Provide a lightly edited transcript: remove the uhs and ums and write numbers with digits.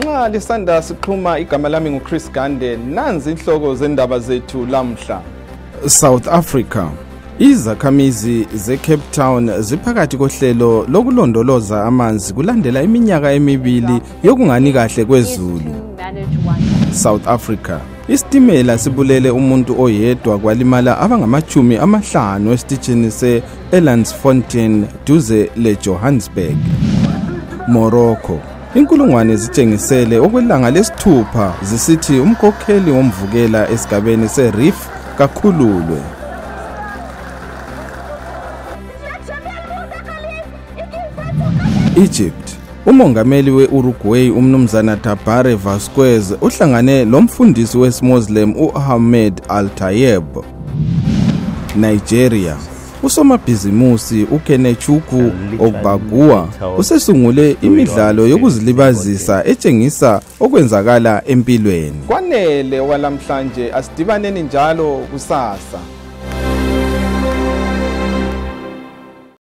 Nxa lisanda siqhuma igama lami nguChris Gande, nanzi inhloko zendaba zethu lamhla. South Africa. Izakhamizi zeCape Town ziphakathi kohlelo lokulondoloza amanzi kulandela iminyaka emibili yokungani kahle kwezulu. South Africa. Isitimela sibulele umuntu oyedwa kwalimala abangamachumi amahlanu esitishini se-Elandsfontein duze leJohannesburg. Morocco. Inkulungwane zitshengisele okwelanga lesithupha zisithi umkhokheli womvukela esigabeni seReef kakhululwe. Egypt. Umongameli we-Uruguay umnumzana Tabare Vasquez uhlangane lomfundisi wesiMuslim uAhmed Al-Tayeb. Nigeria. Usomabhizimusi uKenechukwu Ogbagua usesungule imidlalo yokuzilibazisa etshengisa okwenzakala empilweni. Kwanele walamhlanje asidibaneni njalo kusasa.